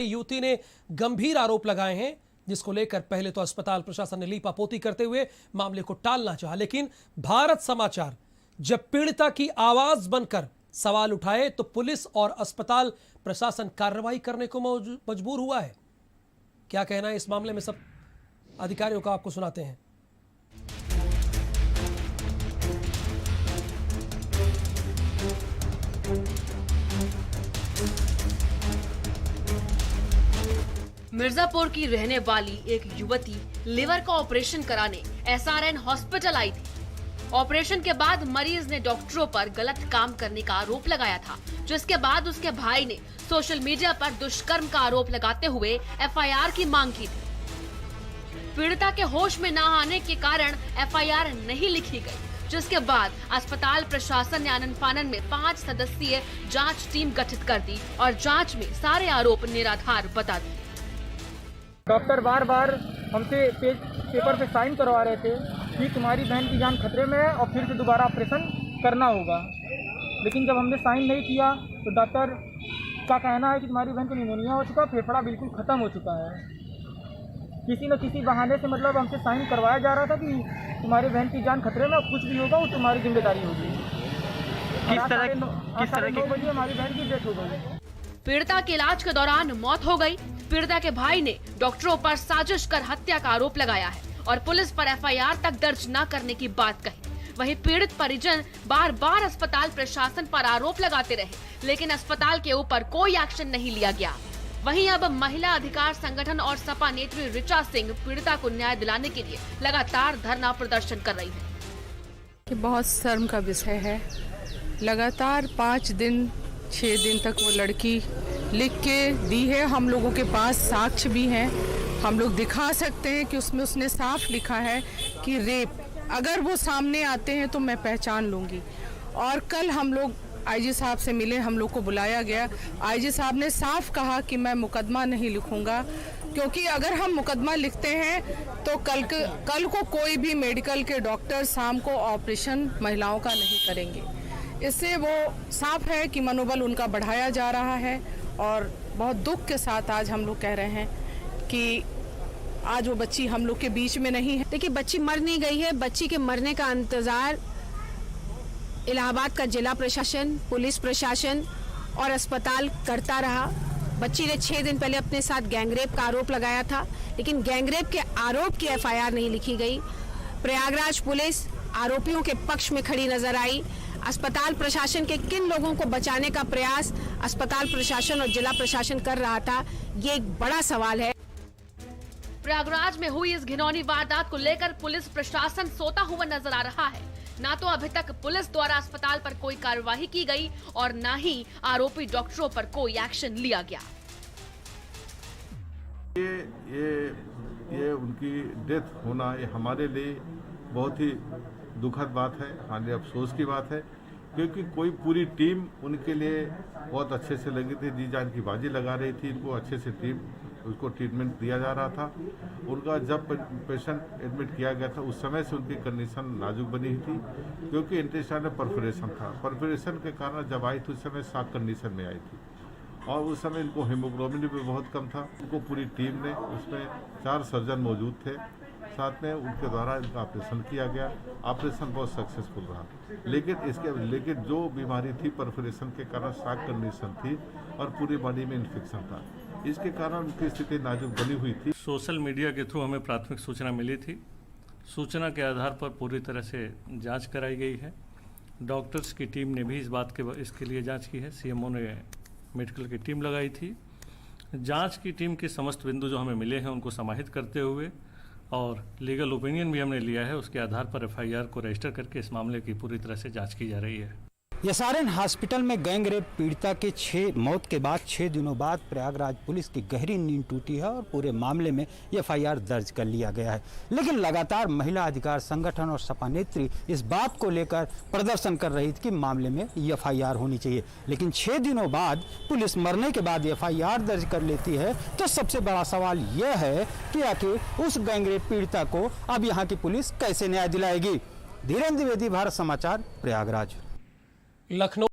युवती ने गंभीर आरोप लगाए हैं, जिसको लेकर पहले तो अस्पताल प्रशासन ने लीपापोती करते हुए मामले को टालना चाहा, लेकिन भारत समाचार जब पीड़िता की आवाज बनकर सवाल उठाए तो पुलिस और अस्पताल प्रशासन कार्रवाई करने को मजबूर हुआ है। क्या कहना है इस मामले में, सब अधिकारियों का आपको सुनाते हैं। मिर्जापुर की रहने वाली एक युवती लिवर का ऑपरेशन कराने एसआरएन हॉस्पिटल आई थी। ऑपरेशन के बाद मरीज ने डॉक्टरों पर गलत काम करने का आरोप लगाया था, जिसके बाद उसके भाई ने सोशल मीडिया पर दुष्कर्म का आरोप लगाते हुए एफआईआर की मांग की थी। पीड़िता के होश में न आने के कारण एफआईआर नहीं लिखी गई, जिसके बाद अस्पताल प्रशासन ने आनन फानन में 5 सदस्यीय जांच टीम गठित कर दी और जांच में सारे आरोप निराधार बता दिए। डॉक्टर बार बार हमसे पेपर पे साइन करवा रहे थे कि तुम्हारी बहन की जान खतरे में है और फिर से दोबारा ऑपरेशन करना होगा, लेकिन जब हमने साइन नहीं किया तो डॉक्टर का कहना है कि तुम्हारी बहन को निमोनिया हो चुका, फेफड़ा बिल्कुल ख़त्म हो चुका है। किसी न किसी बहाने से मतलब हमसे साइन करवाया जा रहा था कि तुम्हारी बहन की जान खतरे में, कुछ भी होगा वो तुम्हारी जिम्मेदारी होगी। किस तरह की 9 बजे हमारी बहन की डेथ हो गई। पीड़िता के इलाज के दौरान मौत हो गई। पीड़िता के भाई ने डॉक्टरों पर साजिश कर हत्या का आरोप लगाया है और पुलिस पर एफआईआर तक दर्ज न करने की बात कही। वहीं पीड़ित परिजन बार बार अस्पताल प्रशासन पर आरोप लगाते रहे, लेकिन अस्पताल के ऊपर कोई एक्शन नहीं लिया गया। वहीं अब महिला अधिकार संगठन और सपा नेत्री ऋचा सिंह पीड़िता को न्याय दिलाने के लिए लगातार धरना प्रदर्शन कर रही है। कि बहुत शर्म का विषय है, लगातार 5 दिन 6 दिन तक वो लड़की लिख के दी है। हम लोगों के पास साक्ष्य भी हैं, हम लोग दिखा सकते हैं कि उसमें उसने साफ लिखा है कि रेप। अगर वो सामने आते हैं तो मैं पहचान लूँगी। और कल हम लोग आईजी साहब से मिले, हम लोग को बुलाया गया। आईजी साहब ने साफ कहा कि मैं मुकदमा नहीं लिखूंगा, क्योंकि अगर हम मुकदमा लिखते हैं तो कल को कोई भी मेडिकल के डॉक्टर शाम को ऑपरेशन महिलाओं का नहीं करेंगे। इससे वो साफ है कि मनोबल उनका बढ़ाया जा रहा है। और बहुत दुख के साथ आज हम लोग कह रहे हैं कि आज वो बच्ची हम लोग के बीच में नहीं है। देखिए, बच्ची मर नहीं गई है। बच्ची के मरने का इंतजार इलाहाबाद का जिला प्रशासन, पुलिस प्रशासन और अस्पताल करता रहा। बच्ची ने 6 दिन पहले अपने साथ गैंगरेप का आरोप लगाया था, लेकिन गैंगरेप के आरोप की एफआईआर नहीं लिखी गई। प्रयागराज पुलिस आरोपियों के पक्ष में खड़ी नजर आई। अस्पताल प्रशासन के किन लोगों को बचाने का प्रयास अस्पताल प्रशासन और जिला प्रशासन कर रहा था, ये एक बड़ा सवाल है। प्रयागराज में हुई इस घिनौनी वारदात को लेकर पुलिस प्रशासन सोता हुआ नजर आ रहा है। ना तो अभी तक पुलिस द्वारा अस्पताल पर कोई कार्यवाही की गई और ना ही आरोपी डॉक्टरों पर कोई एक्शन लिया गया। ये उनकी डेथ होना ये हमारे लिए बहुत ही दुखद बात है, हमारे लिए अफसोस की बात है, क्योंकि कोई पूरी टीम उनके लिए बहुत अच्छे से लगी थी, जी जान की बाजी लगा रही थी। इनको अच्छे से उसको ट्रीटमेंट दिया जा रहा था। उनका जब पेशेंट एडमिट किया गया था उस समय से उनकी कंडीशन नाजुक बनी थी, क्योंकि इंटेस्टाइनल परफोरेशन था। परफोरेशन के कारण जब आई थी उस समय शॉक कंडीशन में आई थी और उस समय इनको हीमोग्लोबिन भी बहुत कम था। उनको पूरी टीम ने, उसमें 4 सर्जन मौजूद थे, साथ में उनके द्वारा इनका ऑपरेशन किया गया। ऑपरेशन बहुत सक्सेसफुल रहा, लेकिन जो बीमारी थी परफोरेशन के कारण शॉक कंडीशन थी और पूरी बॉडी में इन्फेक्शन था, इसके कारण उनकी स्थिति नाजुक बनी हुई थी। सोशल मीडिया के थ्रू हमें प्राथमिक सूचना मिली थी। सूचना के आधार पर पूरी तरह से जांच कराई गई है। डॉक्टर्स की टीम ने भी इसके लिए जांच की है। सीएमओ ने मेडिकल की टीम लगाई थी। जांच की टीम के समस्त बिंदु जो हमें मिले हैं उनको समाहित करते हुए और लीगल ओपिनियन भी हमने लिया है, उसके आधार पर एफआईआर को रजिस्टर करके इस मामले की पूरी तरह से जांच की जा रही है। एसआरएन हॉस्पिटल में गैंगरेप पीड़िता के मौत के बाद 6 दिनों बाद प्रयागराज पुलिस की गहरी नींद टूटी है और पूरे मामले में एफआईआर दर्ज कर लिया गया है। लेकिन लगातार महिला अधिकार संगठन और सपा नेत्री इस बात को लेकर प्रदर्शन कर रही थी कि मामले में एफआईआर होनी चाहिए, लेकिन 6 दिनों बाद पुलिस मरने के बाद एफआईआर दर्ज कर लेती है। तो सबसे बड़ा सवाल यह है कि आखिर उस गैंगरेप पीड़िता को अब यहाँ की पुलिस कैसे न्याय दिलाएगी। धीरेन्द्र द्विवेदी, भारत समाचार, प्रयागराज। लखनऊ